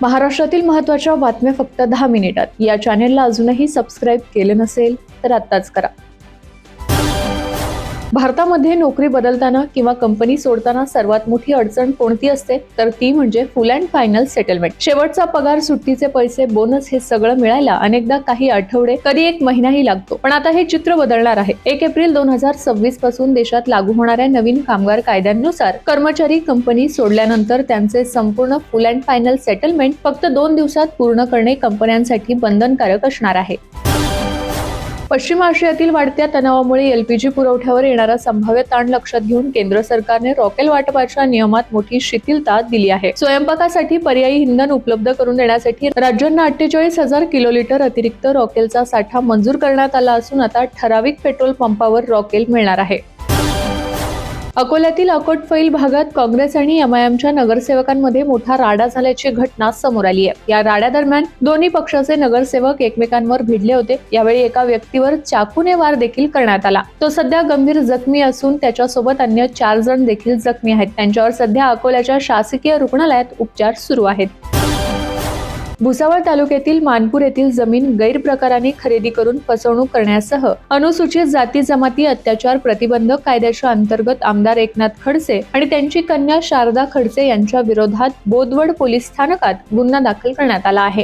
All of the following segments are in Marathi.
महाराष्ट्रातील महत्त्वाच्या बातम्या फक्त 10 मिनिटात. या चॅनेलला अजूनही सबस्क्राईब केले नसेल तर आत्ताच करा. भारतामध्ये नोकरी बदलताना किंवा कंपनी सोडताना सर्वात मोठी अडचण कोणती असते तर ती म्हणजे फुल अँड फायनल सेटलमेंट. शेवटचा पगार, सुट्टीचे पैसे, बोनस हे सगळं मिळायला अनेकदा काही आठवडे, कधी एक महिनाही लागतो. पण आता हे चित्र बदलणार आहे. 1 एप्रिल 2026 पासून देशात लागू होणाऱ्या नवीन कामगार कायद्यानुसार कर्मचारी कंपनी सोडल्यानंतर त्यांचे संपूर्ण फुल अँड फायनल सेटलमेंट फक्त 2 दिवसात पूर्ण करणे कंपन्यांसाठी बंधनकारक असणार आहे. पश्चिम आशियातील वाढत्या तणावामुळे एलपीजी पुरवठ्यावर येणारा संभाव्य ताण लक्षात घेऊन केंद्र सरकारने रॉकेल वाटपाच्या नियमात मोठी शिथिलता दिली आहे. स्वयंपाकासाठी पर्यायी इंधन उपलब्ध करून देण्यासाठी राज्यांना 48,000 किलोलिटर अतिरिक्त रॉकेलचा साठा मंजूर करण्यात आला असून आता ठराविक पेट्रोल पंपावर रॉकेल मिळणार आहे. अकोल्यातील अकोटफैल भागात काँग्रेस आणि एमआयएमच्या नगरसेवकांमध्ये मोठा राडा झाल्याची घटना समोर आली आहे. या राड्यादरम्यान दोन्ही पक्षाचे नगरसेवक एकमेकांवर भिडले होते. यावेळी एका व्यक्तीवर चाकूने वार देखील करण्यात आला. तो सध्या गंभीर जखमी असून त्याच्यासोबत अन्य 4 जण देखील जखमी आहेत. त्यांच्यावर सध्या अकोल्याच्या शासकीय रुग्णालयात उपचार सुरू आहेत. भुसावळ तालुक्यातील मानपूर येथील जमीन गैरप्रकाराने खरेदी करून फसवणूक करण्यासह अनुसूचित जाती जमाती अत्याचार प्रतिबंधक कायद्याच्या अंतर्गत आमदार एकनाथ खडसे आणि त्यांची कन्या शारदा खडसे यांच्या विरोधात बोदवड पोलीस स्थानकात गुन्हा दाखल करण्यात आला आहे.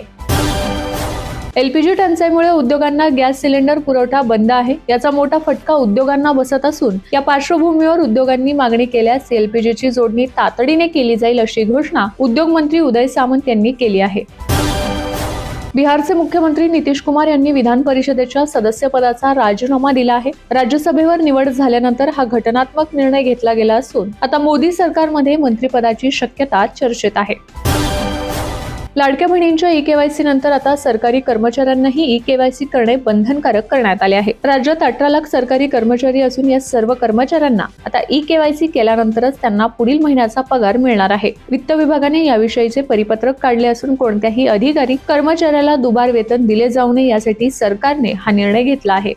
एलपीजी टंचाईमुळे उद्योगांना गॅस सिलेंडर पुरवठा बंद आहे. याचा मोठा फटका उद्योगांना बसत असून या पार्श्वभूमीवर उद्योगांनी मागणी केल्यास एलपीजीची जोडणी तातडीने केली जाईल अशी घोषणा उद्योग मंत्री उदय सामंत यांनी केली आहे. बिहारचे मुख्यमंत्री नितीश कुमार यांनी विधान परिषदेच्या सदस्यपदाचा राजीनामा दिला आहे. राज्यसभेवर निवड झाल्यानंतर हा घटनात्मक निर्णय घेतला गेला असून आता मोदी सरकारमध्ये मंत्रिपदाची शक्यता चर्चेत आहे. लाडक्या बहिणींच्या ई-केवायसी नंतर आता सरकारी कर्मचाऱ्यांनाही ई-केवायसी करणे बंधनकारक करण्यात आले आहे. राज्यात 18 लाख सरकारी कर्मचारी असून या सर्व कर्मचाऱ्यांना आता ई-केवायसी केल्यानंतरच त्यांना पुढील महिन्याचा पगार मिळणार आहे. वित्त विभागाने याविषयीचे परिपत्रक काढले असून कोणत्याही अधिकारी कर्मचाऱ्याला दुबार वेतन दिले जाऊ नये यासाठी सरकारने हा निर्णय घेतला आहे.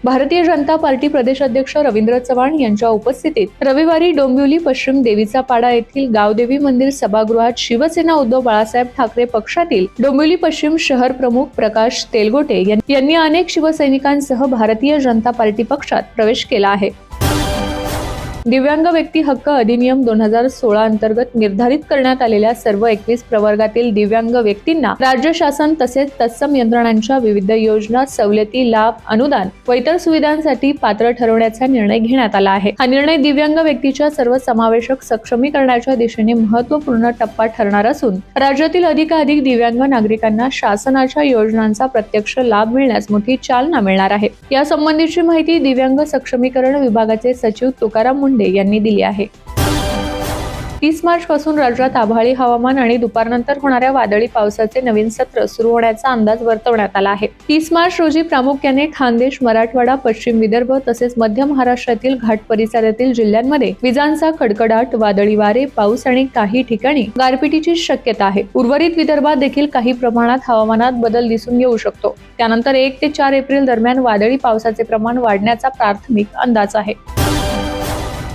भारतीय जनता पार्टी प्रदेशाध्यक्ष रवींद्र चव्हाण यांच्या उपस्थितीत रविवारी डोंबिवली पश्चिम देवीचा पाडा येथील गावदेवी मंदिर सभागृहात शिवसेना उद्धव बाळासाहेब ठाकरे पक्षातील डोंबिवली पश्चिम शहर प्रमुख प्रकाश तेलगोटे यांनी अनेक शिवसैनिकांसह भारतीय जनता पार्टी पक्षात प्रवेश केला आहे. दिव्यांग व्यक्ती हक्क अधिनियम 2016 अंतर्गत निर्धारित करण्यात आलेल्या सर्व 21 प्रवर्गातील दिव्यांग व्यक्तींना राज्य शासन तसेच तत्सम यंत्रणांच्या विविध योजना, सवलती, लाभ, अनुदान व इतर सुविधांसाठी पात्र ठरवण्याचा निर्णय घेण्यात आला आहे. हा निर्णय दिव्यांग व्यक्तीच्या सर्वसमावेशक सक्षमीकरणाच्या दिशेने महत्त्वपूर्ण टप्पा ठरणार असून राज्यातील अधिकाधिक दिव्यांग नागरिकांना शासनाच्या योजनांचा प्रत्यक्ष लाभ मिळण्यास मोठी चालना मिळणार आहे. यासंबंधीची माहिती दिव्यांग सक्षमीकरण विभागाचे सचिव तुकाराम यांनी दिली आहे. 30 मार्च पासून राज्यात आभाळी हवामान आणि दुपारनंतर होणाऱ्या वादळी पावसाचे नवीन सत्र सुरू होण्याचा अंदाज वर्तवण्यात आला आहे. 30 मार्च रोजी प्रामुख्याने खानदेश, मराठवाडा, पश्चिम विदर्भ तसेच मध्य महाराष्ट्रातील घाट परिसरातील जिल्ह्यांमध्ये विजांचा कडकडाट, वादळी वारे, पाऊस आणि काही ठिकाणी गारपिटीची शक्यता आहे. उर्वरित विदर्भात देखील काही प्रमाणात हवामानात बदल दिसून येऊ शकतो. त्यानंतर 1 ते 4 एप्रिल दरम्यान वादळी पावसाचे प्रमाण वाढण्याचा प्राथमिक अंदाज आहे.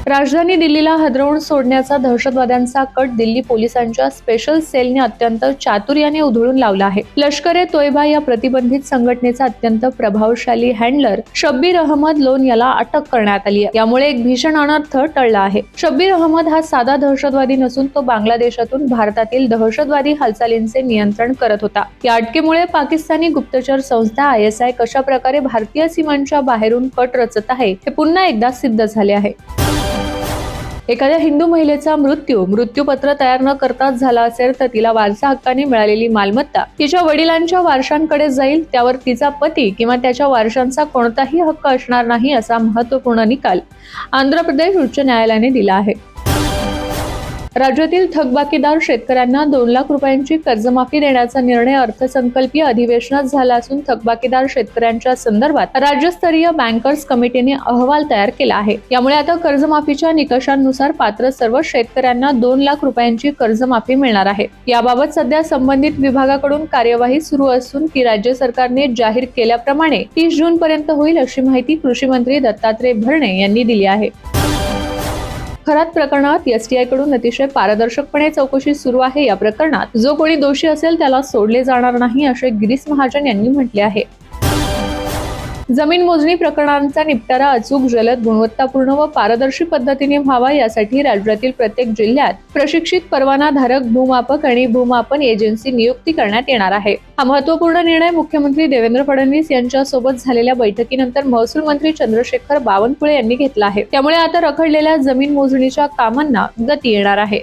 राजधानी दिल्लीला हादरवून सोडण्याचा दहशतवाद्यांचा कट दिल्ली पोलिसांच्या स्पेशल सेलने अत्यंत चातुर्याने उधळून लावला आहे. लष्कर-ए-तोयबा या प्रतिबंधित संघटनेचा अत्यंत प्रभावशाली हँडलर शब्बीर अहमद लोन याला अटक करण्यात आली आहे. यामुळे एक भीषण अनर्थ टळला आहे. शब्बीर अहमद हा साधा दहशतवादी नसून तो बांगलादेशातून भारतातील दहशतवादी हालचालींचे नियंत्रण करत होता. या अटकेमुळे पाकिस्तानी गुप्तचर संस्था ISI कशा प्रकारे भारतीय सीमांच्या बाहेरून कट रचत आहे हे पुन्हा एकदा सिद्ध झाले आहे. एखाद्या हिंदू महिलेचा मृत्यूपत्र तयार न करताच झाला असेल तर तिला वारसा हक्काने मिळालेली मालमत्ता तिच्या वडिलांच्या वारशांकडे जाईल. त्यावर तिचा पती किंवा त्याच्या वारशांचा कोणताही हक्क असणार नाही असा महत्त्वपूर्ण निकाल आंध्र प्रदेश उच्च न्यायालयाने दिला आहे. राज्यातील थकबाकीदार शेतकऱ्यांना 2 लाख रुपयांची कर्जमाफी देण्याचा निर्णय अर्थसंकल्पीय अधिवेशनात झाला असून थकबाकीदार शेतकऱ्यांच्या संदर्भात राज्यस्तरीय बँकर्स कमिटीने अहवाल तयार केला आहे. यामुळे आता कर्जमाफीच्या निकषांनुसार पात्र सर्व शेतकऱ्यांना 2 लाख रुपयांची कर्जमाफी मिळणार आहे. याबाबत सध्या संबंधित विभागाकडून कार्यवाही सुरू असून ती राज्य सरकारने जाहीर केल्याप्रमाणे 30 जून पर्यंत होईल अशी माहिती कृषी मंत्री दत्तात्रय भरणे यांनी दिली आहे. खरात प्रकरणात STI कडून अतिशय पारदर्शकपणे चौकशी सुरू आहे। या प्रकरणात जो कोणी दोषी असेल त्याला सोडले जाणार नाही, असे गिरीश महाजन यांनी म्हटले आहे। जमीन मोजणी प्रकरणांचा निपटारा अचूक, जलद, गुणवत्तापूर्ण व पारदर्शी पद्धतीने व्हावा यासाठी राज्यातील प्रत्येक जिल्ह्यात प्रशिक्षित परवानाधारक भूमापक आणि भूमापन एजन्सी नियुक्ती करण्यात येणार आहे। हा महत्त्वपूर्ण निर्णय मुख्यमंत्री देवेंद्र फडणवीस यांच्या सोबत झालेल्या बैठकीनंतर महसूल मंत्री चंद्रशेखर बावनकुळे यांनी घेतला आहे। त्यामुळे आता रखडलेल्या जमीन मोजणीच्या कामांना गती येणार आहे।